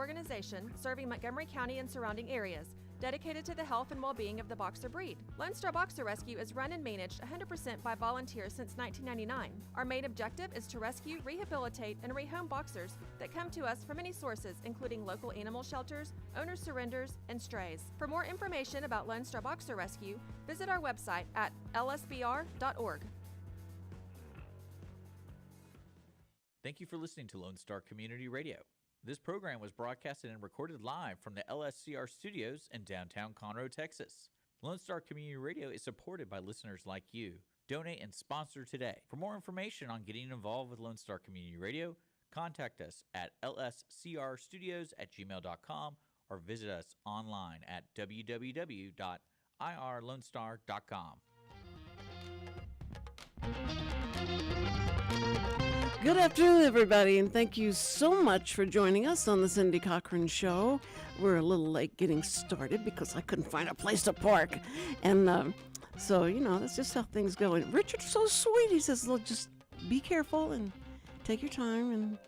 organization serving Montgomery County and surrounding areas, dedicated to the health and well-being of the boxer breed. Lone Star Boxer Rescue is run and managed 100% by volunteers since 1999. Our main objective is to rescue, rehabilitate, and rehome boxers that come to us from many sources, including local animal shelters, owner surrenders, and strays. For more information about Lone Star Boxer Rescue, visit our website at lsbr.org. Thank you for listening to Lone Star Community Radio. This program was broadcasted and recorded live from the LSCR studios in downtown Conroe, Texas. Lone Star Community Radio is supported by listeners like you. Donate and sponsor today. For more information on getting involved with Lone Star Community Radio, contact us at lscrstudios@gmail.com or visit us online at www.irlonestar.com. Good afternoon, everybody, and thank you so much for joining us on the Cindy Cochran Show. We're a little late getting started because I couldn't find a place to park. And so, that's just how things go. And Richard's so sweet. He says, look, just be careful and take your time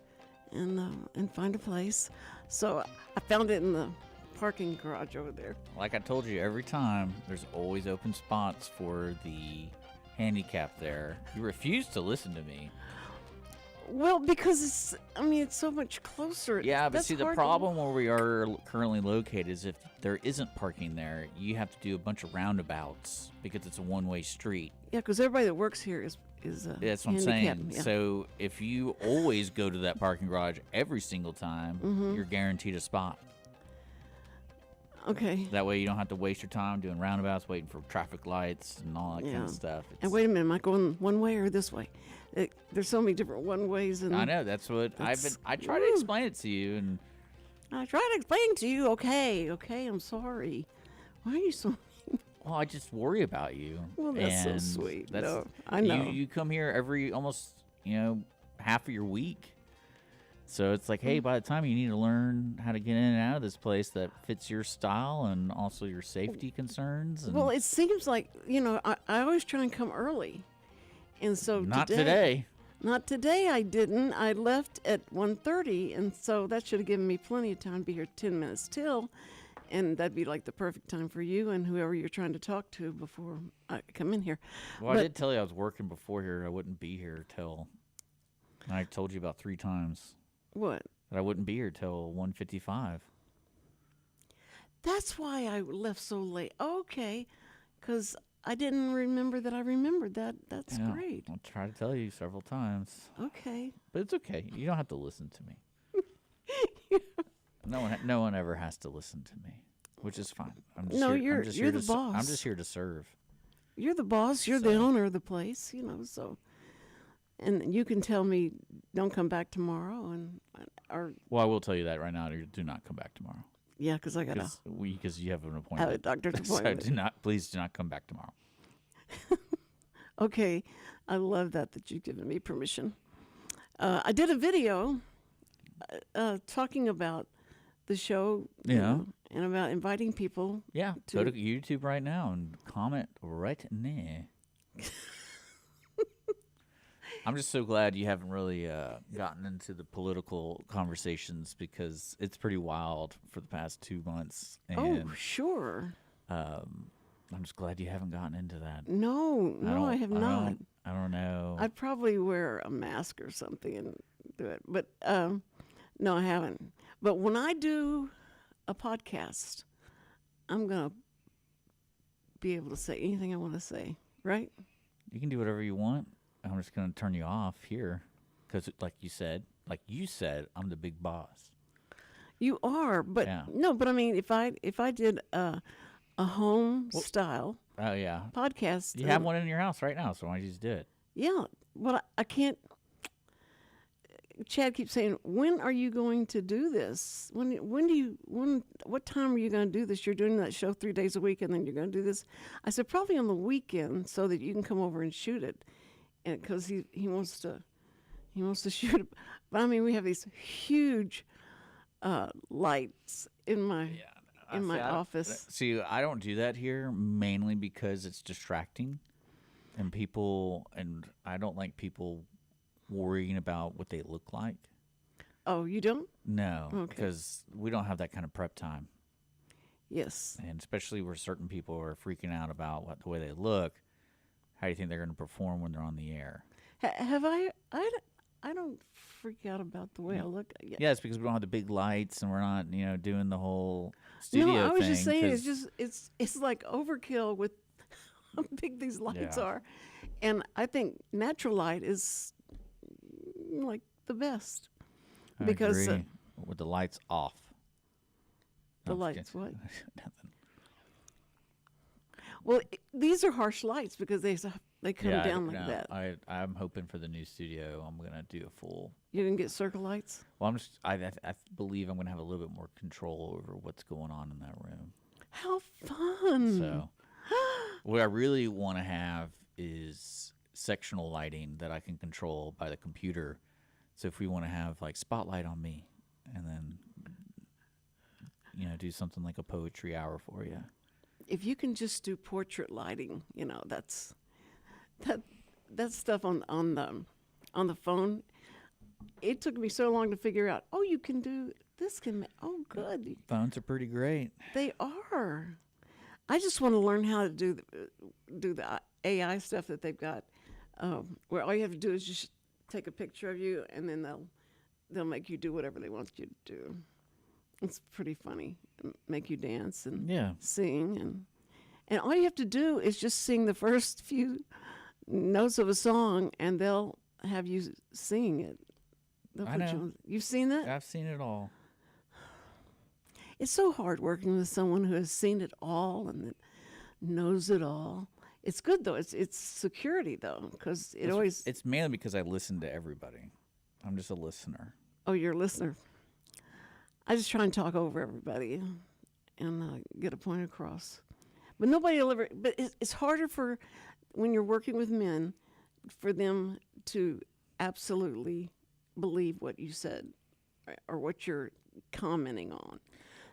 and find a place. So I found it in the parking garage over there. Like I told you, every time there's always open spots for the handicap there. You refuse to listen to me. Well, because it's so much closer. Yeah, but see, the problem where we are currently located is if there isn't parking there, you have to do a bunch of roundabouts because it's a one-way street. Yeah, because everybody that works here is that's what I'm saying. Yeah. So if you always go to that parking garage every single time, you're guaranteed a spot. Okay. That way you don't have to waste your time doing roundabouts, waiting for traffic lights and all that kind of stuff. And wait a minute, am I going one way or this way? There's so many different one ways. And I know, that's what I try to explain it to you. And I try to explain to you, okay, I'm sorry. Why are you so mean? Well, I just worry about you. Well, that's so sweet. No, I know. You come here every almost, half of your week. So it's like, hey, by the time you need to learn how to get in and out of this place that fits your style and also your safety concerns. Well, it seems like, I always try and come early. And so Not today. Not today I didn't. I left at 1:30, and so that should have given me plenty of time to be here 10 minutes till. And that'd be like the perfect time for you and whoever you're trying to talk to before I come in here. Well, I did tell you I was working before here. I wouldn't be here till, I told you about 3 times. What? That I wouldn't be here till 1:55. That's why I left so late. Okay, because I didn't remember that I remembered that. That's great. I'll try to tell you several times. Okay. But it's okay. You don't have to listen to me. No one ever has to listen to me, which is fine. You're the boss. I'm just here to serve. You're the boss. You're the owner of the place, so. And you can tell me, don't come back tomorrow, Well, I will tell you that right now. Do not come back tomorrow. Yeah, because I got because you have an appointment. I have a doctor's appointment. So please do not come back tomorrow. Okay, I love that you've given me permission. I did a video talking about the show, and about inviting people. Yeah, go to YouTube right now and comment right there. I'm just so glad you haven't really gotten into the political conversations because it's pretty wild for the past 2 months. And, sure. I'm just glad you haven't gotten into that. No, I have not. I don't know. I'd probably wear a mask or something and do it. But no, I haven't. But when I do a podcast, I'm going to be able to say anything I want to say, right? You can do whatever you want. I'm just going to turn you off here because, like you said, I'm the big boss. You are, but no. But I mean, if I did a home style podcast, you have one in your house right now, so why don't you just do it? Yeah, but I can't. Chad keeps saying, "When are you going to do this? What time are you going to do this? You're doing that show 3 days a week, and then you're going to do this." I said, "Probably on the weekend, so that you can come over and shoot it." And because he wants to shoot it. But I mean, we have these huge lights in my office. See, I don't do that here mainly because it's distracting, and I don't like people worrying about what they look like. Oh, you don't? No, Okay. because we don't have that kind of prep time. Yes. And especially where certain people are freaking out about the way they look, how do you think they're going to perform when they're on the air? Have I don't freak out about the way I look. Yeah, it's because we don't have the big lights and we're not, doing the whole studio thing. No, I was just saying 'cause- it's like overkill with how big these lights Yeah. are, and I think natural light is like the best I because agree, with the lights off. the No, I'm lights. just What? kidding. Nothing. Well, these are harsh lights because they come Yeah, down like that. I'm hoping for the new studio. I'm gonna do a full. You didn't get circle lights. Well, I believe I'm gonna have a little bit more control over what's going on in that room. How fun! So, what I really want to have is sectional lighting that I can control by the computer. So if we want to have like spotlight on me, and then do something like a poetry hour for you. If you can just do portrait lighting, that's that stuff on the phone. It took me so long to figure out. Oh, you can do this. Oh, good. Phones are pretty great. They are. I just want to learn how to do the AI stuff that they've got, where all you have to do is just take a picture of you, and then they'll make you do whatever they want you to do. It's pretty funny. Make you dance and Yeah. sing, and all you have to do is just sing the first few notes of a song, and they'll have you sing it. They'll I put you know. on- You've seen that? I've seen it all. It's so hard working with someone who has seen it all and that knows it all. It's good though. It's security though, because it always. It's mainly because I listen to everybody. I'm just a listener. Oh, you're a listener. I just try and talk over everybody and get a point across. But nobody will ever. But it's harder for when you're working with men for them to absolutely believe what you said or what you're commenting on.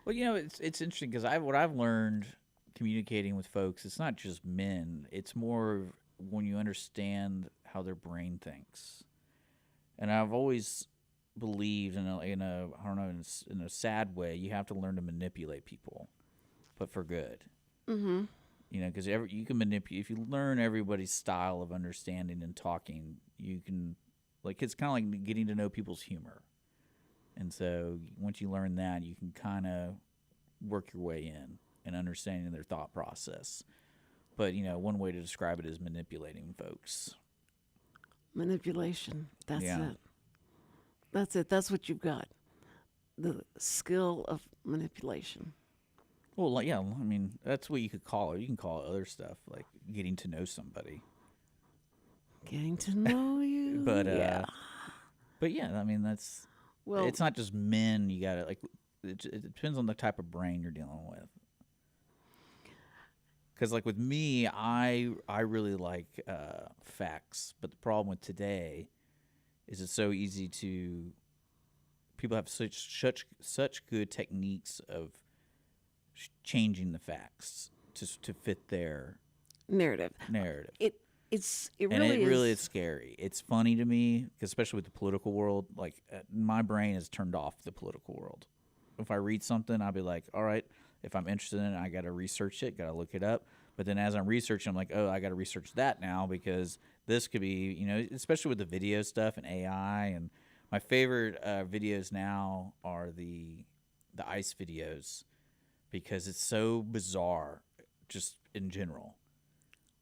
Well, it's interesting because what I've learned communicating with folks, it's not just men. It's more when you understand how their brain thinks. And I've always believed in a sad way, you have to learn to manipulate people, but for good. Mm-hmm. Because you can manipulate if you learn everybody's style of understanding and talking. You can, it's kind of like getting to know people's humor. And so once you learn that, you can kind of work your way in and understanding their thought process. But, one way to describe it is manipulating folks. Manipulation. That's Yeah. it. That's it. That's what you've got. The skill of manipulation. Well, yeah, I mean, that's what you could call it. You can call it other stuff, like getting to know somebody. Getting to know you. But, yeah. But, yeah, I mean, Well, it's not just men. You got to, it depends on the type of brain you're dealing with. Because, with me, I really like facts. But the problem with today is it's so easy to... People have such good techniques of changing the facts to fit their narrative. It Really really is scary. It's funny to me, 'cause especially with the political world. My brain is turned off the political world. If I read something, I'll be like, all right, if I'm interested in it, I got to research it, got to look it up. But then as I'm researching, I'm like, oh, I got to research that now because this could be, especially with the video stuff and AI. And my favorite videos now are the ICE videos because it's so bizarre just in general.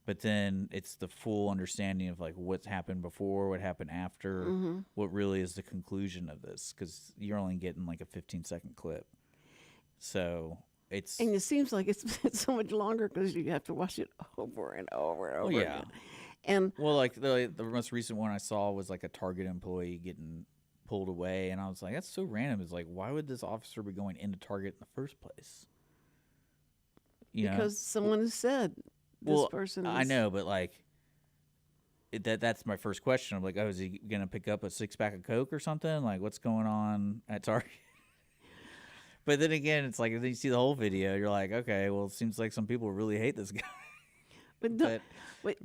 But then it's the full understanding of what's happened before, what happened after, what really is the conclusion of this, because you're only getting a 15-second clip. So it's... And it seems like it's been so much longer because you have to watch it over and over and over again. And well, the most recent one I saw was a Target employee getting pulled away, and I was like, that's so random. It's why would this officer be going into Target in the first place? Because someone has said... This person is... I know, but that's my first question. I'm like, oh, is he gonna pick up a 6-pack of Coke or something? What's going on at Target? But then again, it's then you see the whole video, you're like, okay, well, it seems like some people really hate this guy. But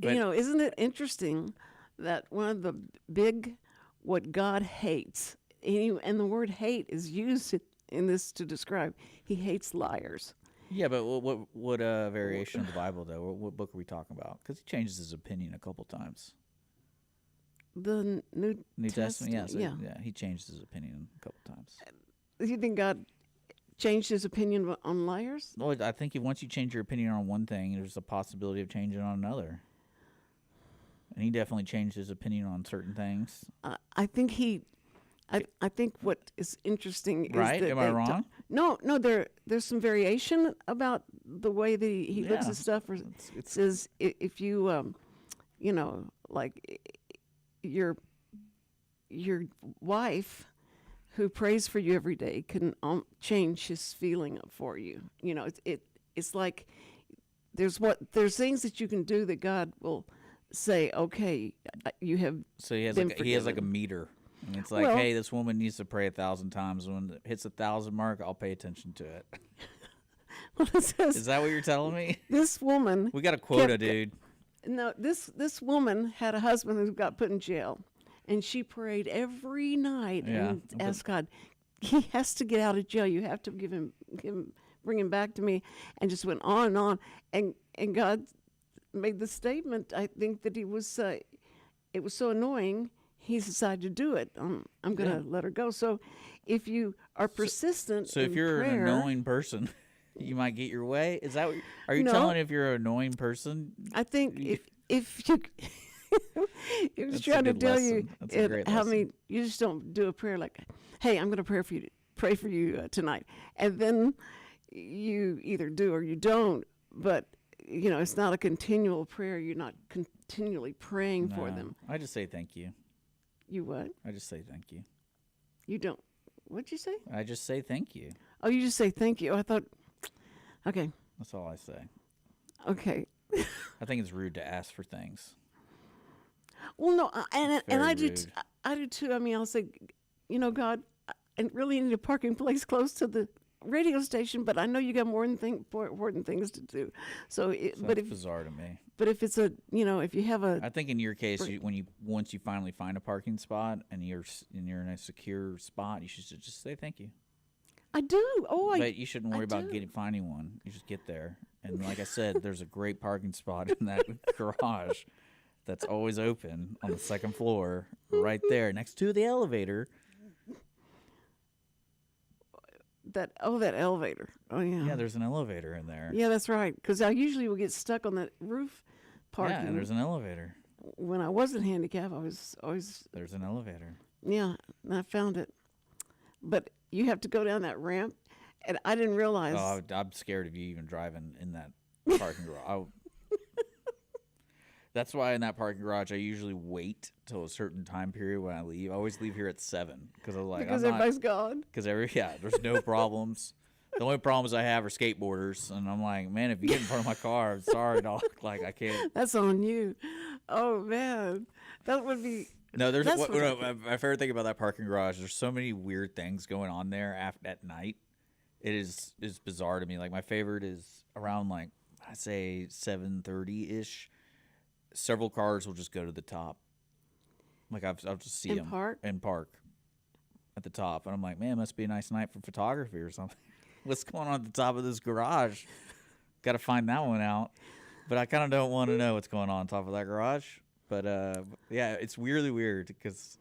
isn't it interesting that one of the big, what God hates and the word hate is used in this to describe he hates liars. Yeah, but what variation of the Bible though? What book are we talking about? Because he changes his opinion a couple times. The New Testament, yeah, so, yeah. yeah, he changed his opinion a couple times. You think God changed his opinion on liars? Well, I think once you change your opinion on one thing, there's a possibility of changing on another. And he definitely changed his opinion on certain things. I think I think what is interesting is right? that Am I wrong? No. There's some variation about the way that he looks at stuff. Or it says if you, like your wife who prays for you every day can change his feeling for you. It's like there's things that you can do that God will say, okay, you have. So he has like a meter. And it's like, Well, hey, this woman needs to pray 1,000 times. When it hits 1,000 mark, I'll pay attention to it. Well, it says, is that what you're telling me? This woman. We got a quota, dude. No, this woman had a husband who got put in jail, and she prayed every night and asked God, he has to get out of jail. You have to bring him back to me, and just went on and on. And God made the statement. I think that it was so annoying. He decided to do it. I'm going to let her go. So if you are persistent so in if you're prayer, an annoying person, you might get your way. Is that what are you No. telling if you're an annoying person? I think if you he was That's a trying to good tell lesson. you That's a great how lesson. many you just don't do a prayer like, hey, I'm going to pray for you tonight, and then you either do or you don't. But it's not a continual prayer. You're not continually praying for No, them. I just say thank you. You what? I just say thank you. You don't. What'd you say? I just say thank you. Oh, you just say thank you. Oh, I thought. Okay. That's all I say. Okay. I think it's rude to ask for things. Well, no, and very I do. rude. I do too. I mean, I'll say, God, I really need a parking place close to the radio station, but I know you got more important things to do. So, That's bizarre to me. But if it's if you have a, I think in your case, once you finally find a parking spot and you're in a secure spot, you should just say thank you. I do. Oh, But you shouldn't worry about finding one. You just get there, and like I said, there's a great parking spot in that garage that's always open on the second floor, right there next to the elevator. that elevator. Oh yeah. Yeah, there's an elevator in there. Yeah, that's right. Because I usually will get stuck on that roof parking. Yeah, and there's an elevator. When I wasn't handicapped, I was always. There's an elevator. Yeah, and I found it. But you have to go down that ramp, and I didn't realize. Oh, I'm scared of you even driving in that parking garage. That's why in that parking garage, I usually wait till a certain time period when I leave. I always leave here at 7 because I'm like, everybody's gone. Because there's no problems. The only problems I have are skateboarders, and I'm like, man, if you get in front of my car, I'm sorry, dog. Like I can't. That's on you. Oh man, that would be. No, my favorite thing about that parking garage. There's so many weird things going on there at night. It is bizarre to me. Like my favorite is around like I say 7:30 ish. Several cars will just go to the top. Like I'll just see them and park at the top, and I'm like, man, it must be a nice night for photography or something. What's going on at the top of this garage? Got to find that one out. But I kind of don't want to know what's going on top of that garage. But yeah, it's weirdly weird because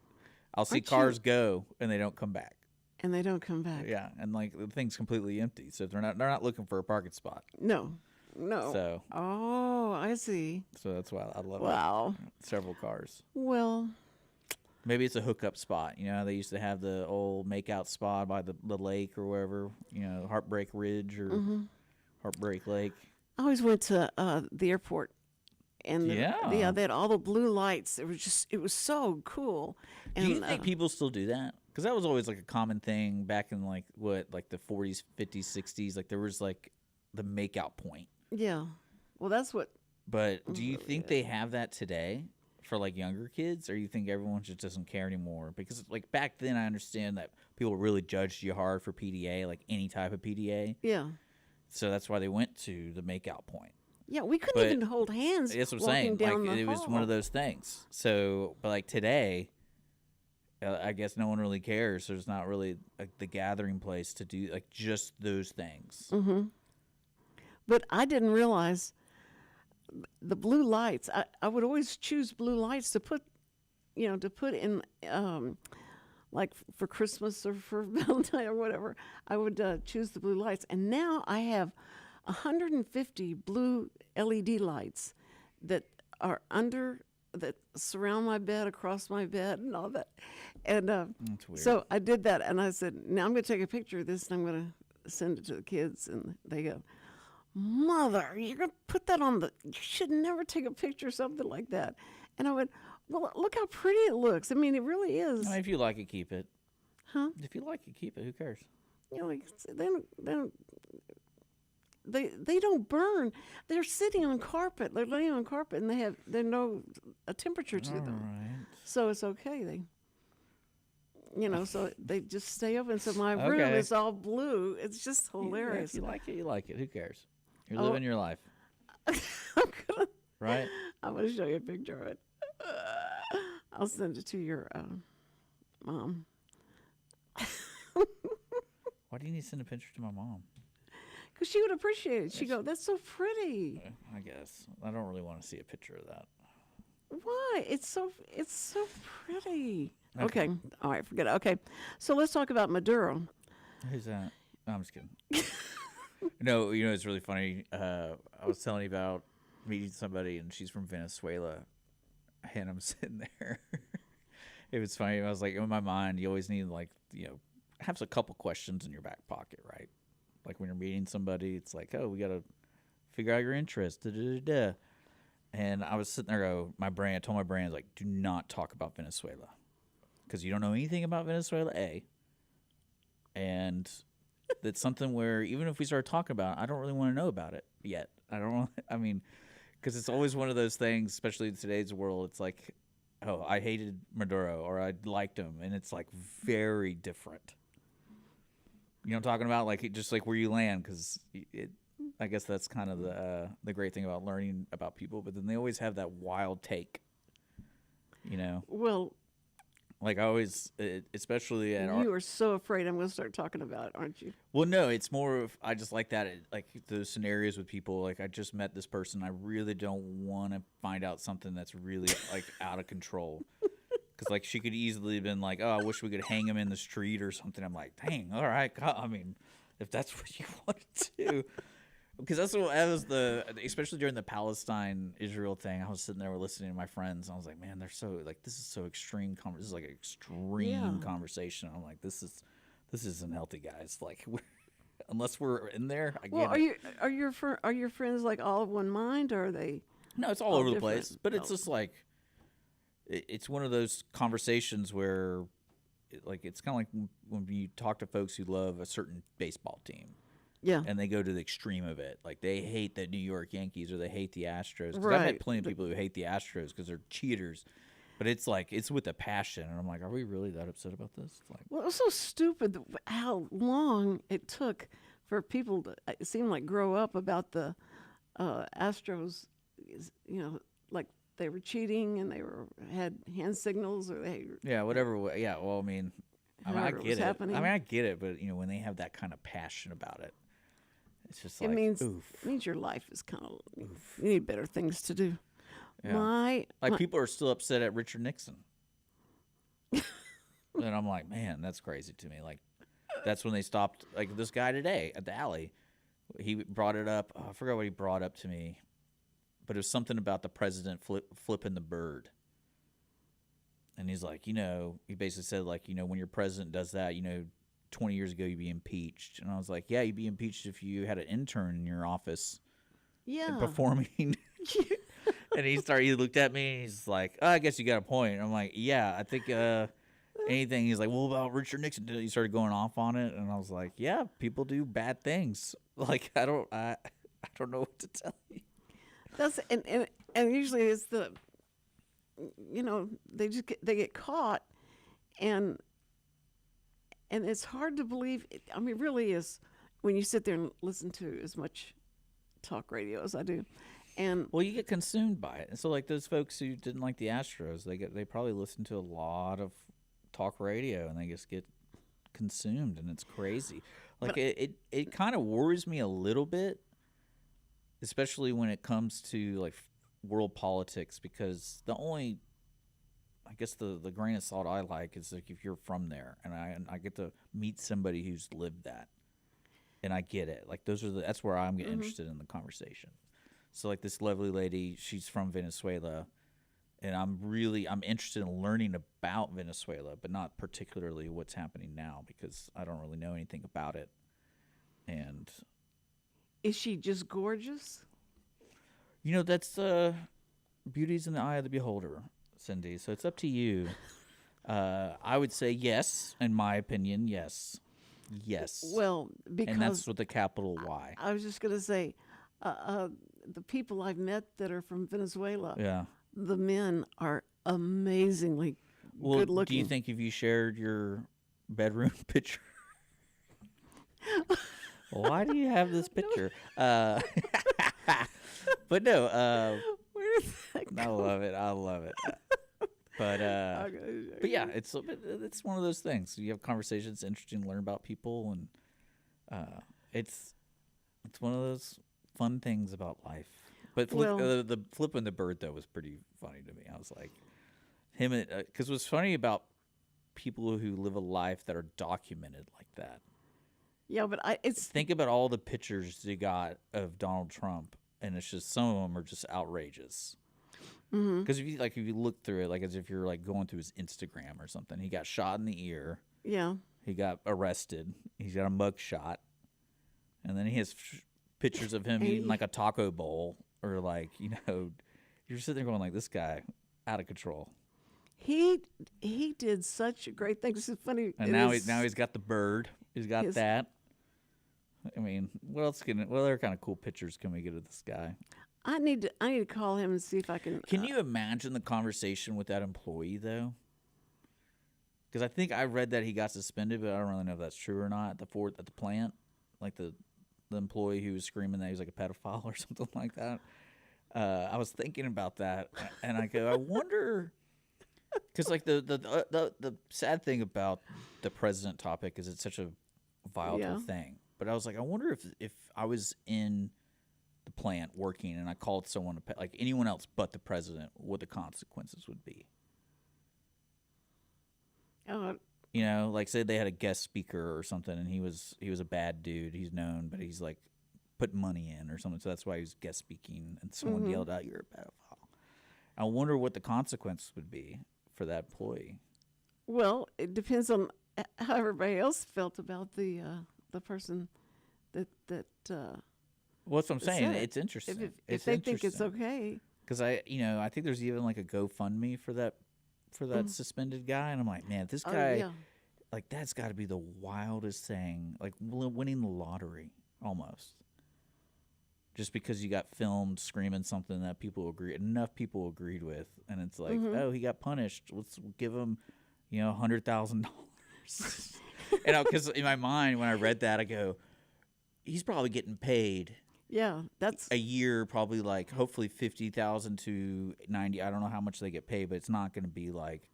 I'll see cars go and they don't come back. And they don't come back. Yeah, and like the thing's completely empty, so they're not looking for a parking spot. No. So. Oh, I see. So that's why I love Wow. it. Several cars. Well. Maybe it's a hookup spot. They used to have the old makeout spot by the lake or wherever. Heartbreak Ridge or Heartbreak Lake. I always went to the airport. And they had all the blue lights. It was so cool. And, do you think people still do that? Because that was always like a common thing back in like the 40s, 50s, 60s. Like there was like the makeout point. Yeah. Well, that's what. But do you think they have that today for like younger kids, or you think everyone just doesn't care anymore? Because like back then, I understand that people really judged you hard for PDA, like any type of PDA. Yeah. So that's why they went to the makeout point. Yeah, we couldn't even hold hands. That's what I'm walking saying. Down like the it was hall. one of those things. So, but like today, I guess no one really cares. There's not really the gathering place to do like just those things. Mm-hmm. But I didn't realize the blue lights. I would always choose blue lights to put, to put in, like for Christmas or for Valentine or whatever. I would choose the blue lights. And now I have 150 blue LED lights that are that surround my bed, across my bed, and all that. And That's weird. so I did that, and I said, now I'm going to take a picture of this, and I'm going to send it to the kids. And they go, Mother, you're going to put that on you should never take a picture of something like that. And I went, well, look how pretty it looks. I mean, it really is. If you like it, keep it. Huh? If you like it, keep it. Who cares? Like they don't burn. They're sitting on carpet. They're laying on carpet, and there's no a temperature to them. Right. So it's okay. So they just stay open. So my room Okay. is all blue. It's just hilarious. If you like it, you like it. Who cares? You're living your life. I'm Right? gonna show you a picture of it. I'll send it to your mom. Why do you need to send a picture to my mom? Because she would appreciate it. She'd go, that's so pretty. I guess. I don't really want to see a picture of that. Why? It's so pretty. Okay. Okay. All right, forget it. Okay. So let's talk about Maduro. Who's that? No, I'm just kidding. No, it's really funny. I was telling you about meeting somebody, and she's from Venezuela, and I'm sitting there. It was funny. I was like, in my mind, you always need, have a couple questions in your back pocket, right? Like when you're meeting somebody, it's like, oh, we got to figure out your interest. Da, da, da, da. And I was sitting there, I told my brain, like, do not talk about Venezuela. Because you don't know anything about Venezuela, A. And it's something where even if we start talking about it, I don't really want to know about it yet. Because it's always one of those things, especially in today's world, it's like, oh, I hated Maduro or I liked him. And it's like very different. You know what I'm talking about? Like, just like where you land, because I guess that's kind of the great thing about learning about people. But then they always have that wild take, Well, Like I always, especially at you are so afraid I'm going to start talking about it, aren't you? Well, no, it's more of I just like that, like those scenarios with people. Like I just met this person, I really don't want to find out something that's really like out of control. Because like she could easily have been like, oh, I wish we could hang him in the street or something. I'm like, dang, all right, I mean, if that's what you want to do. Because that was especially during the Palestine-Israel thing, I was sitting there listening to my friends, and I was like, man, they're so, like, this is so extreme. This is like an extreme conversation. I'm like, this isn't healthy, guys. Like, unless we're in there, I get it. Are your friends like all of one mind, or are they? No, it's all over the place. But it's just like, it's one of those conversations where, like, it's kind of like when you talk to folks who love a certain baseball team. Yeah. And they go to the extreme of it. Like, they hate the New York Yankees or they hate the Astros. 'Cause Right. I've met plenty of people who hate the Astros because they're cheaters. But it's like, it's with a passion. And I'm like, are we really that upset about this? Like, Well, it was so stupid how long it took for people to, it seemed like, grow up about the Astros, like they were cheating and they had hand signals or they. yeah, whatever. Yeah, well, I mean, I However it get was it. happening. I mean, I get it. But, when they have that kind of passion about it, it's just like, It means oof. your life is kind of, you need better things to do. Yeah. People are still upset at Richard Nixon. And I'm like, man, that's crazy to me. Like, that's when they stopped. Like, this guy today at the alley, he brought it up. Oh, I forgot what he brought up to me. But it was something about the president flipping the bird. And he's like, he basically said, like, when your president does that, 20 years ago you'd be impeached. And I was like, yeah, you'd be impeached if you had an intern in your office performing. And he looked at me and he's like, oh, I guess you got a point. And I'm like, yeah, I think anything. He's like, well, about Richard Nixon. He started going off on it. And I was like, yeah, people do bad things. Like, I don't know what to tell you. That's and usually it's the, they get caught, and it's hard to believe. I mean, it really is when you sit there and listen to as much talk radio as I do, and well, you get consumed by it. And so, like those folks who didn't like the Astros, they probably listened to a lot of talk radio, and they just get consumed, and it's crazy. Like, it kind of worries me a little bit, especially when it comes to, like, world politics, because I guess the grain of salt I like is, like, if you're from there, and I get to meet somebody who's lived that, and I get it. Like, that's where I'm getting interested in the conversation. So, like, this lovely lady, she's from Venezuela, and I'm interested in learning about Venezuela, but not particularly what's happening now, because I don't really know anything about it. And is she just gorgeous? That's beauty's in the eye of the beholder, Cindy. So it's up to you. I would say yes, in my opinion, yes. Well, because... And that's with a capital Y. I was just going to say, the people I've met that are from Venezuela, Yeah. the men are amazingly good looking. Do you think if you shared your bedroom picture? Why do you have this picture? But no, where did that I go? love it. But yeah, it's one of those things. You have conversations, it's interesting to learn about people, and it's one of those fun things about life. But the flipping the bird though was pretty funny to me. I was like, because what's funny about people who live a life that are documented like that. Yeah, but think about all the pictures you got of Donald Trump, and it's just some of them are just outrageous. Because if you look through it, like as if you're like going through his Instagram or something, he got shot in the ear. Yeah. He got arrested. He's got a mug shot, and then he has pictures of him eating like a taco bowl, or like you're sitting there going like, this guy out of control. He did such great things. It's funny. And now he's got the bird. He's got that. I mean, what other kind of cool pictures can we get of this guy? I need to call him and see if I can. Can you imagine the conversation with that employee though? Because I think I read that he got suspended, but I don't really know if that's true or not. At the plant, like the employee who was screaming that he was like a pedophile or something like that. I was thinking about that, and I go, I wonder, because like the sad thing about the president topic is it's such a volatile thing. But I was like, I wonder if I was in the plant working and I called someone, like anyone else but the president, what the consequences would be. Like say they had a guest speaker or something, and he was a bad dude. He's known, but he's like putting money in or something. So that's why he was guest speaking, and someone yelled out, "You're a pedophile." I wonder what the consequence would be for that employee. Well, it depends on how everybody else felt about the person that. Well, that's what I'm saying. It's interesting. If they think it's okay. Because I think there's even like a GoFundMe for that suspended guy, and I'm like, man, this guy, like that's got to be the wildest thing, like winning the lottery almost. Just because you got filmed screaming something that enough people agreed with, and it's like, oh, he got punished. Let's give him, $100,000. Because in my mind, when I read that, I go, he's probably getting paid. Yeah, that's a year, probably like hopefully 50,000 to 90. I don't know how much they get paid, but it's not going to be like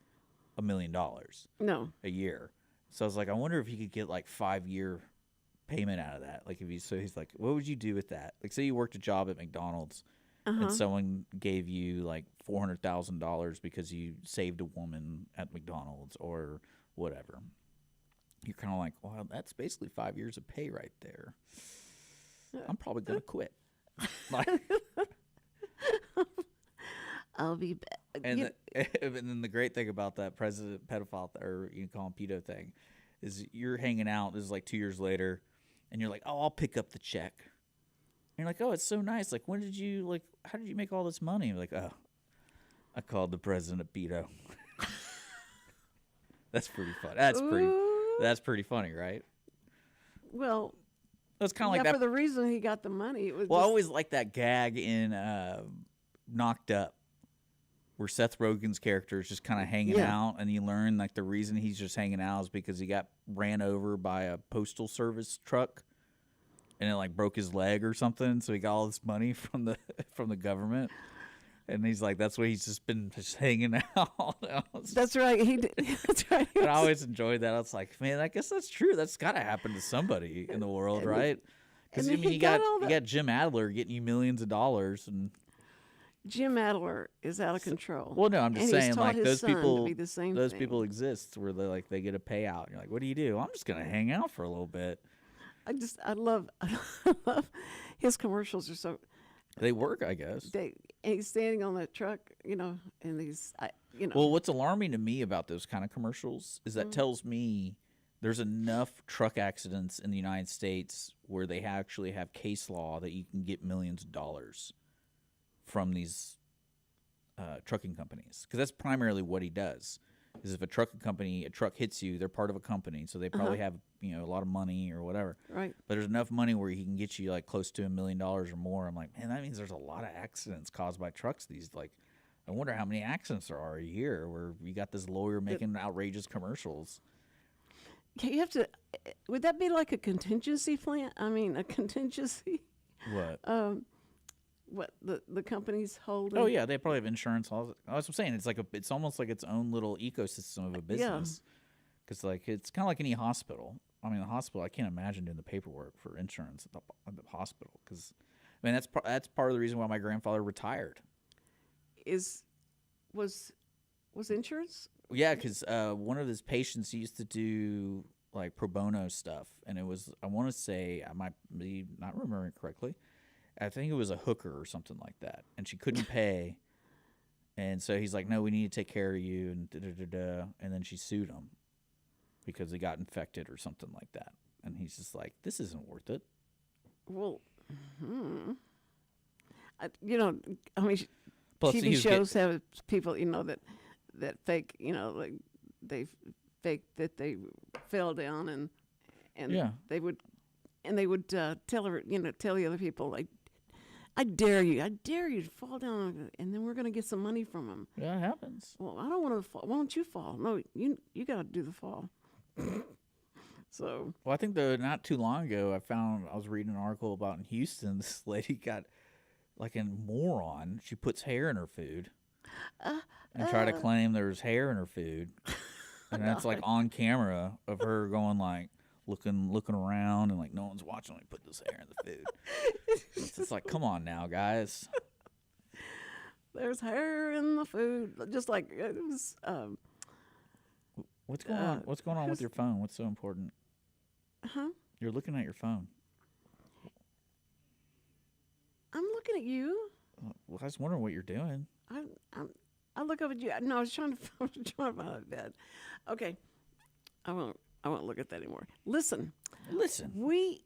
$1 million. No, a year. So I was like, I wonder if he could get like 5-year payment out of that. Like he's like, what would you do with that? Like, say you worked a job at McDonald's and someone gave you like $400,000 because you saved a woman at McDonald's or whatever. You're kind of like, well, that's basically 5 years of pay right there. I'm probably gonna quit. I'll be back. And then the great thing about that president pedophile, or you can call him pedo thing, is you're hanging out. This is like 2 years later, and you're like, oh, I'll pick up the check. And you're like, oh, it's so nice. Like, how did you make all this money? You're like, oh, I called the president a pedo. That's pretty funny. That's pretty funny, right? Well, it's kind of like that. For the reason he got the money. It was I always like that gag in Knocked Up, where Seth Rogen's character is just kind of hanging out, and you learn like the reason he's just hanging out is because he got ran over by a postal service truck, and it like broke his leg or something. So he got all this money from the government. And he's like, that's why he's just been hanging out. That's right. He did. That's right. And I always enjoyed that. I was like, man, I guess that's true. That's got to happen to somebody in the world, right? Because I mean, you got Jim Adler getting you millions of dollars, and Jim Adler is out of control. Well, no, I'm just saying, like those people, those people exist where they get a payout. And you're like, what do you do? I'm just gonna hang out for a little bit. I love his commercials are so. They work, I guess. And he's standing on the truck, and he's, Well, what's alarming to me about those kind of commercials is that tells me there's enough truck accidents in the United States where they actually have case law that you can get millions of dollars from these trucking companies. Because that's primarily what he does. Is if a truck hits you, they're part of a company, so they probably have a lot of money or whatever. Right. But there's enough money where he can get you like close to $1 million or more. I'm like, man, that means there's a lot of accidents caused by trucks. I wonder how many accidents there are a year where you got this lawyer making outrageous commercials. You have to. Would that be like a contingency plan? I mean, a contingency. What? What the companies hold? Oh yeah, they probably have insurance. That's what I'm saying. It's almost like its own little ecosystem of a business. Because it's kind of like any hospital. I mean, the hospital. I can't imagine doing the paperwork for insurance at the hospital. Because I mean, that's part of the reason why my grandfather retired. Was insurance? Yeah, because one of his patients used to do like pro bono stuff, and it was, I want to say, I might be not remembering correctly, I think it was a hooker or something like that, and she couldn't pay, and so he's like, no, we need to take care of you, and da-da-da-da, and then she sued him because he got infected or something like that, and he's just like, this isn't worth it. Well, I mean, Plus, TV shows have people, that fake, like they fake that they fell down and they would tell the other people, like, I dare you to fall down, and then we're gonna get some money from them. Yeah, it happens. Well, I don't want to fall. Why don't you fall? No, you got to do the fall. So. Well, I think not too long ago, I was reading an article about in Houston. This lady got like a moron. She puts hair in her food and try to claim there's hair in her food, and that's like on camera of her going like looking around and like no one's watching. Like, put this hair in the food. It's just like, come on now, guys. There's hair in the food, just like it was. What's going on? What's going on with your phone? What's so important? Huh? You're looking at your phone. I'm looking at you. Well, I was wondering what you're doing. I look up at you. No, I was trying to find my bed. Okay, I won't look at that anymore. Listen. We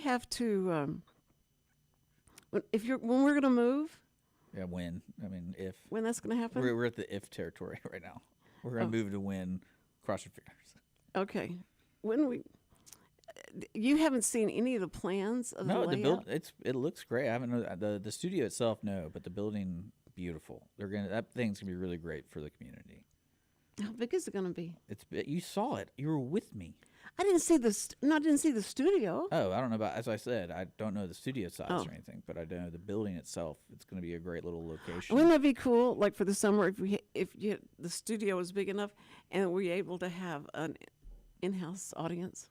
have to. When we're gonna move. Yeah, when? I mean, if. When that's gonna happen? We're at the if territory right now. We're gonna move to when. Cross your fingers. Okay. You haven't seen any of the plans of the layout? It looks great. I haven't the studio itself, no, but the building, beautiful. That thing's gonna be really great for the community. How big is it gonna be? You saw it. You were with me. I didn't see I didn't see the studio. Oh, I don't know about. As I said, I don't know the studio size or anything, but I know the building itself. It's going to be a great little location. Wouldn't that be cool? Like for the summer, if the studio was big enough and we're able to have an in-house audience.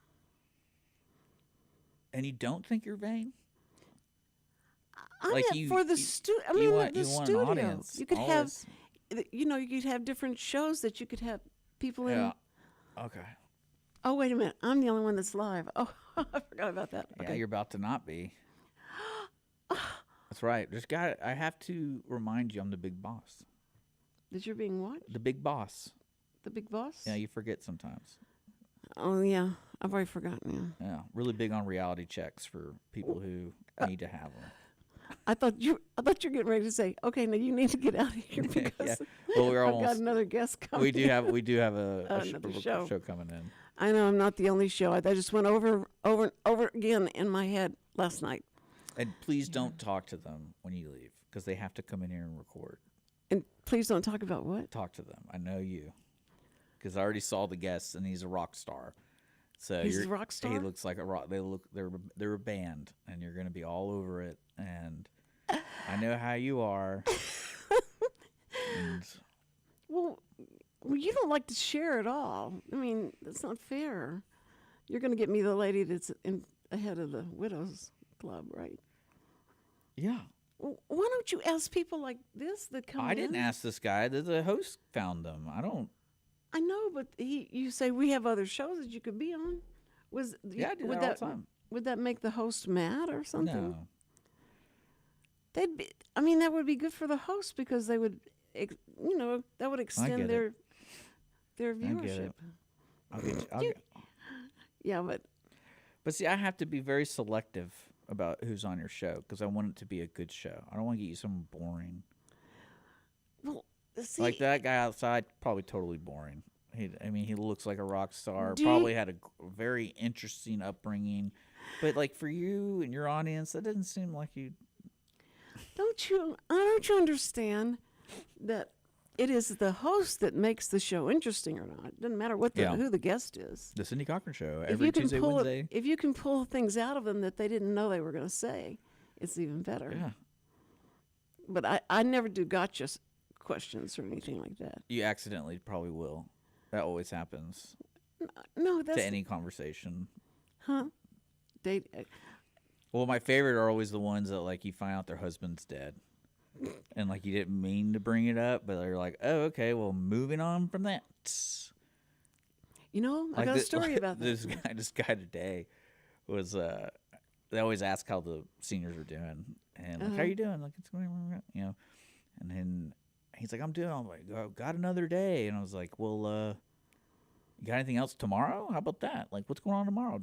And you don't think you're vain? I mean, for the studio. I mean, the studio. An audience, you could have, you could have different shows that you could have people in. Yeah. Okay. Oh, wait a minute. I'm the only one that's live. Oh, I forgot about that. Yeah, okay. You're about to not be. That's right. I have to remind you, I'm the big boss. That you're being what? The big boss. The big boss? Yeah, you forget sometimes. Oh, yeah. I've already forgotten, Yeah, really big on reality checks for people who need to have them. I thought you were getting ready to say, okay, now you need to get out of here because I've got another guest coming. We do have a show coming in. I know I'm not the only show. I just went over again in my head last night. And please don't talk to them when you leave because they have to come in here and record. And please don't talk about what? Talk to them. I know you because I already saw the guests and he's a rock star. So he's a rock star? He looks like a rock. They're a band and you're going to be all over it. And I know how you are. And Well, you don't like to share at all. I mean, that's not fair. You're going to get me the lady that's ahead of the Widows Club, right? yeah. Well, why don't you ask people like this that come in? I didn't ask this guy. The host found them. I don't. I know, but you say we have other shows that you could be on. Yeah, I do that all the time. Would that make the host mad or something? No. They'd be. I mean, that would be good for the host because they would, that would extend get their I get viewership. it. I'll get, Yeah, but see, I have to be very selective about who's on your show because I want it to be a good show. I don't want to get you someone boring. well, see, Like that guy outside, probably totally boring. He looks like a rock star. Do Probably had a very interesting upbringing. But like for you and your audience, that doesn't seem like you. don't you understand that it is the host that makes the show interesting or not? It doesn't matter who the guest is. The Cindy Cochran Show If every you can Tuesday, pull Wednesday. if you can pull things out of them that they didn't know they were going to say, it's even better. Yeah, But I never do gotcha questions or anything like that. you accidentally probably will. That always happens No, that's to any conversation. date. Well, my favorite are always the ones that like you find out their husband's dead, and like you didn't mean to bring it up, but they're like, "Oh, okay, well, moving on from that." I Like got a story about that. This guy today was they always ask how the seniors are doing, and like, how you doing? Like it's going, and then he's like, I'm like, oh, got another day, and I was like, well, you got anything else tomorrow? How about that? Like, what's going on tomorrow?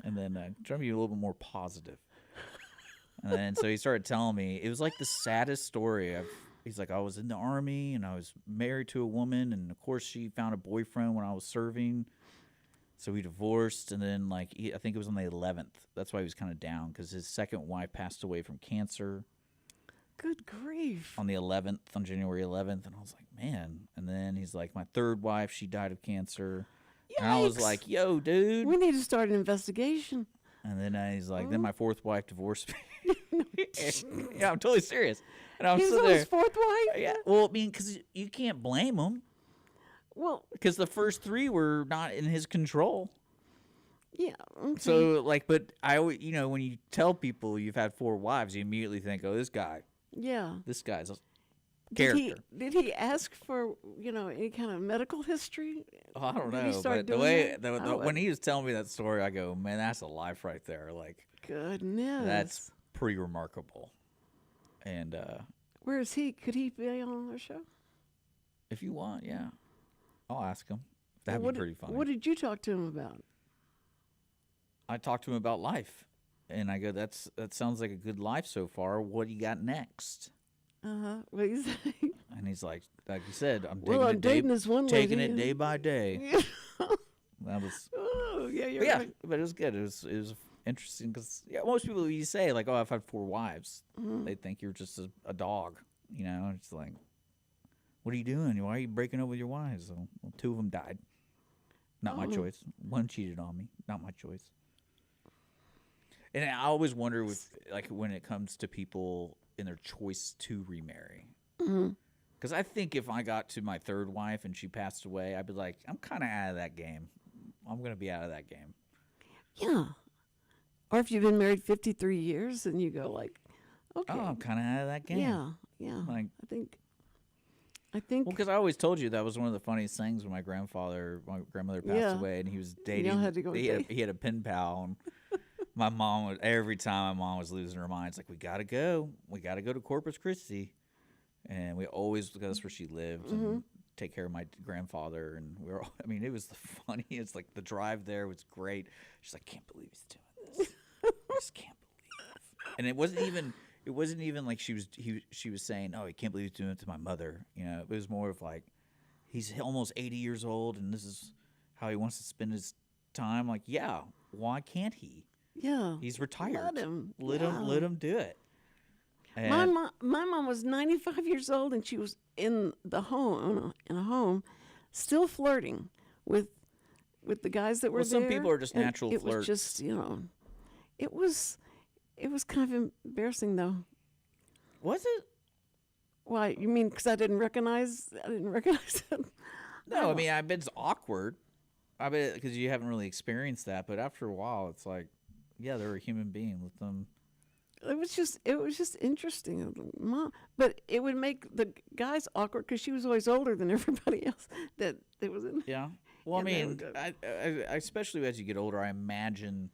And then trying to be a little bit more positive. And then so he started telling me it was like the saddest story. He's like, I was in the Army and I was married to a woman, and of course she found a boyfriend when I was serving. So we divorced, and then I think it was on the 11th. That's why he was kind of down because his second wife passed away from cancer. Good grief. On the 11th, on January 11th, and I was like, man. And then he's like, my third wife, she died of cancer. Yikes. And I was like, yo, dude. We need to start an investigation. And then he's like, then my fourth wife divorced me. Yeah, I'm totally serious. And I'm He was still on there. his fourth wife? Yeah, well, I mean, because you can't blame him Well, because the first three were not in his control. yeah. Okay. So, but I always, when you tell people you've had four wives, you immediately think, oh, this guy's a character. Did he ask for, any kind of medical history? Oh, I don't Did he know, start but the doing way that? when he was telling me that story, I go, man, that's a life right there. Like, Goodness. that's pretty remarkable. And Where is he? Could he be on our show? if you want, yeah, I'll ask him. That'd be pretty funny. What did you talk to him about? I talked to him about life, and I go, that sounds like a good life so far. What do you got next? What do you say? And he's like you said, I'm dating this one taking lady. it day by day. That was, Oh, yeah, you're but right. but it was good. It was interesting because most people you say like, oh, I've had four wives, Mm-hmm. they think you're just a dog. It's like, what are you doing? Why are you breaking up with your wives? Well, two of them died. Not my choice. One cheated on me. Not my choice. And I always wonder when it comes to people in their choice to remarry. Because I think if I got to my third wife and she passed away, I'd be like, I'm kind of out of that game. I'm going to be out of that game. Yeah. Or if you've been married 53 years and you go like, okay. Oh, I'm kind of out of that game. Yeah. Like, I think. well, because I always told you that was one of the funniest things when my grandmother passed away, and he was dating. Y'all had to go he date. had a pen pal, and my mom would, every time my mom was losing her mind, it's like, we gotta go to Corpus Christi, and we always, because that's where she lived, and take care of my grandfather, and we were. It was the funniest. Like the drive there was great. She's like, can't believe he's doing this. I just can't believe. And it wasn't even like she was saying, oh, I can't believe he's doing it to my mother. It was more of like, he's almost 80 years old, and this is how he wants to spend his time. Like, yeah, why can't he? Yeah. He's retired. Let him. Let him do it. And My mom was 95 years old, and she was in a home, still flirting with the guys that were there. Well, some people are just And natural it flirts. was just, it was kind of embarrassing though. Was it? Why? You mean because I didn't recognize it? No, I mean, I bet it's awkward. I bet because you haven't really experienced that. But after a while, it's like, yeah, they're a human being with them. It was just interesting. I was like, Mom, but it would make the guys awkward because she was always older than everybody else that was in. Yeah. Well, I And mean, they would I especially as you get older, I imagine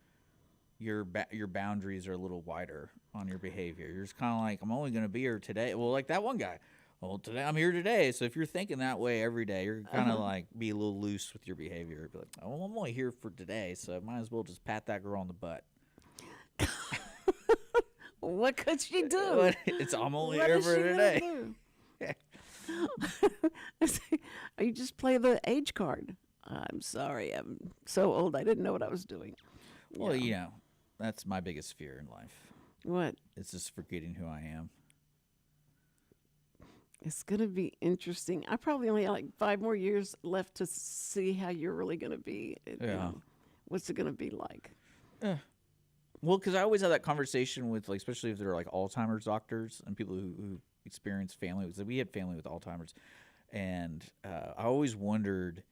your boundaries are a little wider on your behavior. You're just kind of like, I'm only going to be here today. Well, like that one guy. Well, today I'm here today. So if you're thinking that way every day, you're kind of like be a little loose with your behavior. Be like, oh, I'm only here for today, so might as well just pat that girl on the butt. What could she do? I'm only What here is for she today. I say, you just play the age card. I'm sorry, I'm so old. I didn't know what I was doing. Well, Yeah. you know, that's my biggest fear in life. What? It's just forgetting who I am. It's gonna be interesting. I probably only have like 5 more years left to see how you're really gonna be. Yeah. What's it gonna be like? Well, because I always have that conversation with, like, especially if they're like Alzheimer's doctors and people who experience family. So we had family with Alzheimer's, and I always wondered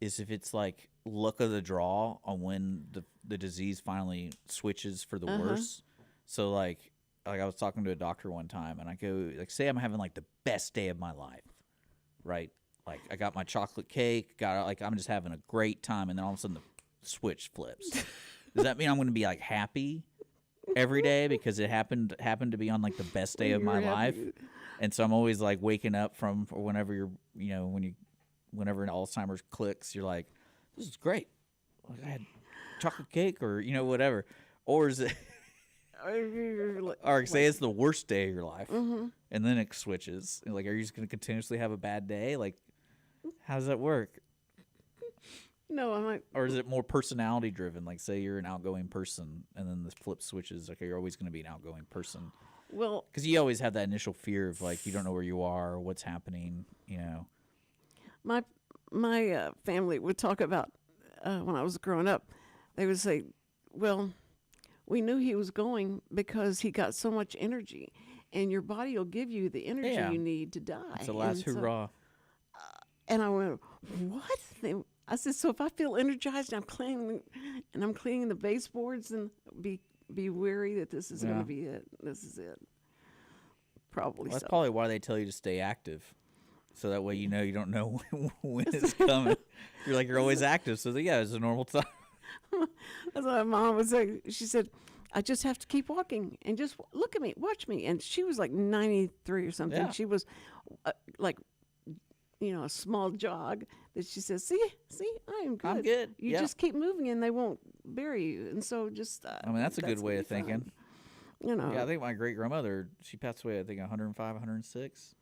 is if it's like luck of the draw on when the disease finally switches for the worse. So like I was talking to a doctor one time, and I go like, say I'm having like the best day of my life, right? Like I got my chocolate cake, I'm just having a great time, and then all of a sudden the switch flips. Does that mean I'm going to be like happy every day because it happened to be on like the best day of my life? And so I'm always like waking up from whenever whenever an Alzheimer's clicks, you're like, this is great. Like I had chocolate cake or whatever. Or is it or say it's the worst day of your life and then it switches. Like, are you just going to continuously have a bad day? Like, how does that work? No, I'm like. Or is it more personality driven? Like, say you're an outgoing person, and then the flip switches. Okay, you're always going to be an outgoing person. Well, because you always have that initial fear of like you don't know where you are or what's happening. My family would talk about when I was growing up. They would say, "Well, we knew he was going because he got so much energy, and your body will give you the energy you need to die." It's the last hurrah. And I went, "What?" I said, "So if I feel energized, and I'm cleaning the baseboards, and be wary that this is going to be it. This is it." Probably. That's probably why they tell you to stay active, so that way you don't know when it's coming. You're always active, so it's a normal time. That's what my mom would say. She said, "I just have to keep walking and just look at me, watch me." And she was like 93 or something. Yeah. She was like, a small jog. That she says, see, I am good. I'm good. You just keep moving and they won't bury you. And so just. I mean, that's a good way of thinking. Fun. Yeah, I think my great grandmother, she passed away, I think 105, 106,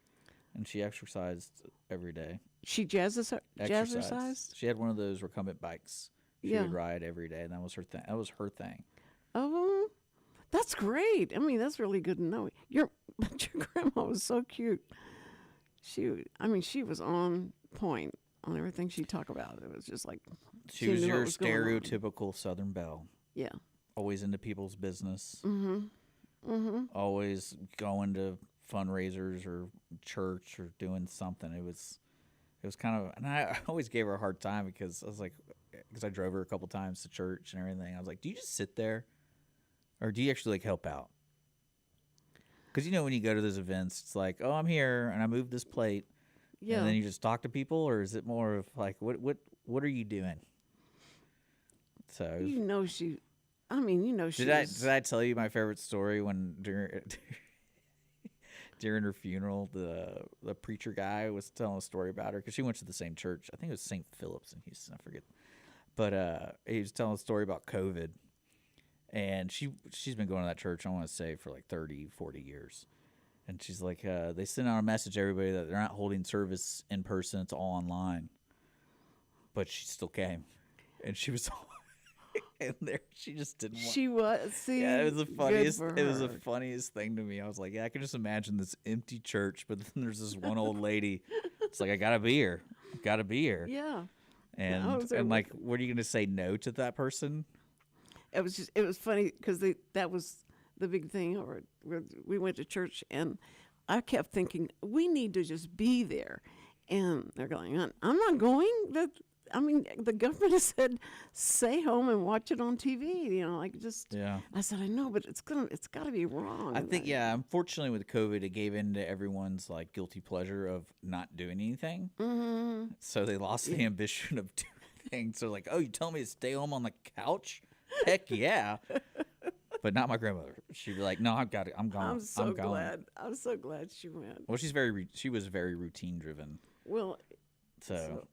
and she exercised every day. She jazzercised? She had one of those recumbent bikes. She would ride every day, and that was her thing. Oh, that's great. I mean, that's really good to know. Your grandma was so cute. She was on point on everything she talked about. It was just like she was your stereotypical Southern belle. Yeah. Always into people's business. Always going to fundraisers or church or doing something. It was kind of, and I always gave her a hard time because I drove her a couple times to church and everything. I was like, do you just sit there, or do you actually like help out? Because when you go to those events, it's like, oh, I'm here and I moved this plate, and then you just talk to people, or is it more of like, what are you doing? So she. Did I tell you my favorite story when during her funeral, the preacher guy was telling a story about her because she went to the same church. I think it was St. Philip's in Houston. I forget, but he was telling a story about COVID, and she's been going to that church, I want to say, for like 30, 40 years. And she's like, they sent out a message to everybody that they're not holding service in person; it's all online. But she still came, and she was. And there, she just didn't want. She was. See, yeah, it was the funniest. It was the funniest thing to me. I was like, I can just imagine this empty church, but then there's this one old lady. It's like, I gotta be here. Yeah. And like, what are you gonna say no to that person? It was funny because that was the big thing, or we went to church, and I kept thinking we need to just be there, and they're going, I'm not going. The government has said stay home and watch it on TV. Like just. Yeah. I said I know, but it's got to be wrong. I think unfortunately with COVID, it gave in to everyone's like guilty pleasure of not doing anything. Mm-hmm. So they lost the ambition of doing things. So like, oh, you tell me to stay home on the couch? Heck yeah. But not my grandmother. She'd be like, no, I've got it. I'm gone. I'm so gone. glad. I'm so glad she went. Well, she was very routine driven. Well, So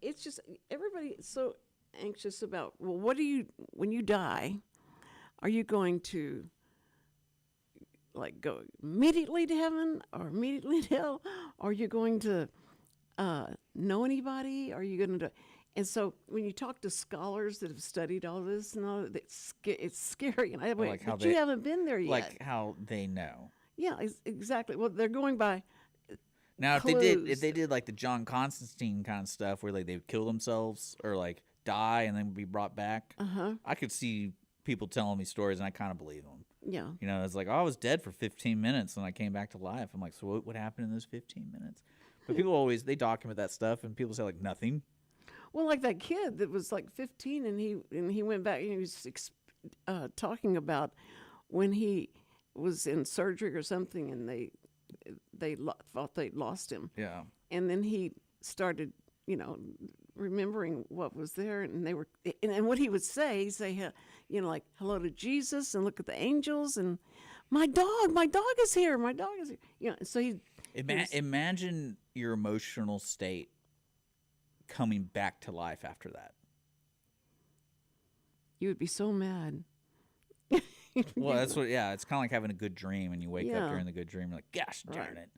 it's just everybody is so anxious about, well, when you die, are you going to like go immediately to heaven or immediately to hell? Are you going to know anybody? Are you going to? And so when you talk to scholars that have studied all this, it's scary. And you haven't been there yet. Like how they know. Yeah, exactly. Well, they're going by. Now, if they did like the John Constantine kind of stuff, where like they would kill themselves or like die and then be brought back, I could see people telling me stories, and I kind of believe them. Yeah, It's like, oh, I was dead for 15 minutes and I came back to life. I'm like, so what happened in those 15 minutes? But people they document that stuff, and people say like nothing. Well, like that kid that was like 15, and he went back and he was talking about when he was in surgery or something, and they thought they'd lost him. Yeah. And then he started, remembering what was there, and they were, and what he would say, he'd say, like hello to Jesus, and look at the angels, and my dog is here, So he. Imagine your emotional state coming back to life after that. You would be so mad. Well, that's what. Yeah, it's kind of like having a good dream, and you wake up during the good dream, you're like, "Gosh darn it!"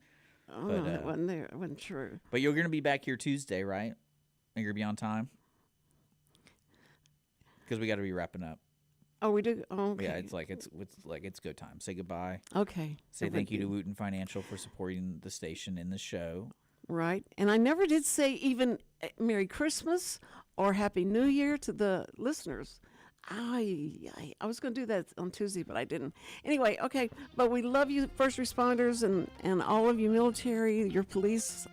Oh, no, it wasn't there. It wasn't true. But you're going to be back here Tuesday, right? Are you going to be on time? Because we got to be wrapping up. Oh, we do. Oh, okay. Yeah, it's go time. Say goodbye. Okay. Say thank you to Wootton Financial for supporting the station and the show. Right, and I never did say even Merry Christmas or Happy New Year to the listeners. I was going to do that on Tuesday, but I didn't. Anyway, okay, but we love you, first responders, and all of you military, your police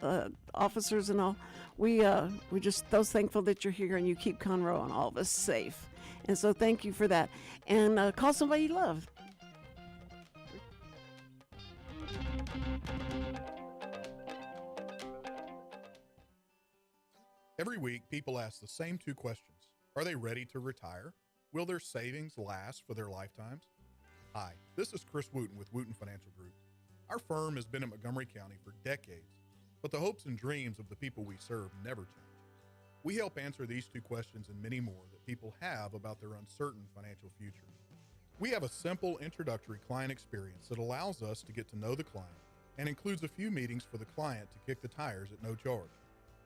officers and all. We're just so thankful that you're here and you keep Conroe and all of us safe. And so thank you for that. And call somebody you love. Every week, people ask the same two questions. Are they ready to retire? Will their savings last for their lifetimes? Hi, this is Chris Wootton with Wootton Financial Group. Our firm has been in Montgomery County for decades, but the hopes and dreams of the people we serve never change. We help answer these two questions and many more that people have about their uncertain financial future. We have a simple introductory client experience that allows us to get to know the client and includes a few meetings for the client to kick the tires at no charge.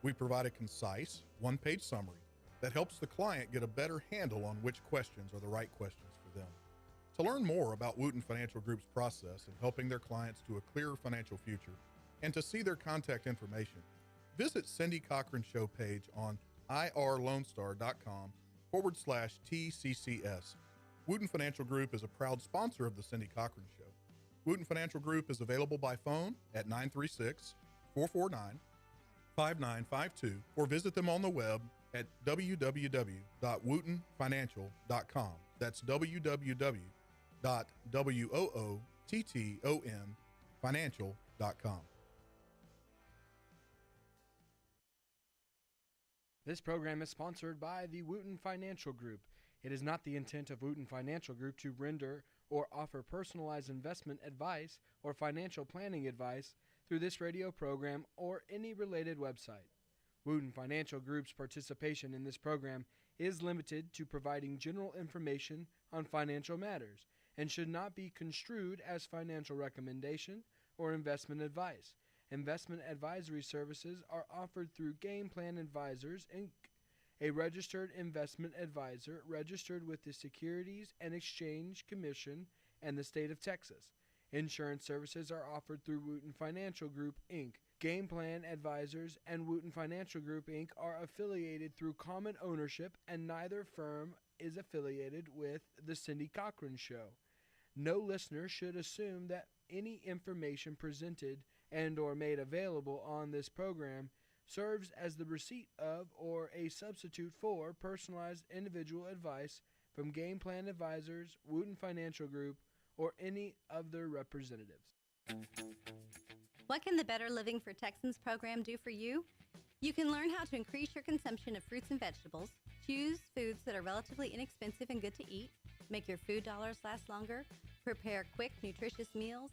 We provide a concise, one-page summary that helps the client get a better handle on which questions are the right questions for them. To learn more about Wootton Financial Group's process in helping their clients to a clearer financial future and to see their contact information, visit Cindy Cochran Show page on irlonestar.com/TCCS. Wootton Financial Group is a proud sponsor of the Cindy Cochran Show. Wootton Financial Group is available by phone at 936-449-5952 or visit them on the web at www.woottonfinancial.com. That's www.woottonfinancial.com. This program is sponsored by the Wootton Financial Group. It is not the intent of Wootton Financial Group to render or offer personalized investment advice or financial planning advice through this radio program or any related website. Wootton Financial Group's participation in this program is limited to providing general information on financial matters and should not be construed as financial recommendation or investment advice. Investment advisory services are offered through Game Plan Advisors, Inc., a registered investment advisor registered with the Securities and Exchange Commission and the state of Texas. Insurance services are offered through Wootton Financial Group, Inc. Game Plan Advisors and Wootton Financial Group, Inc. are affiliated through common ownership, and neither firm is affiliated with The Cindy Cochran Show. No listener should assume that any information presented and or made available on this program serves as the receipt of or a substitute for personalized individual advice from Game Plan Advisors, Wootton Financial Group, or any of their representatives. What can the Better Living for Texans program do for you? You can learn how to increase your consumption of fruits and vegetables, choose foods that are relatively inexpensive and good to eat, make your food dollars last longer, prepare quick, nutritious meals,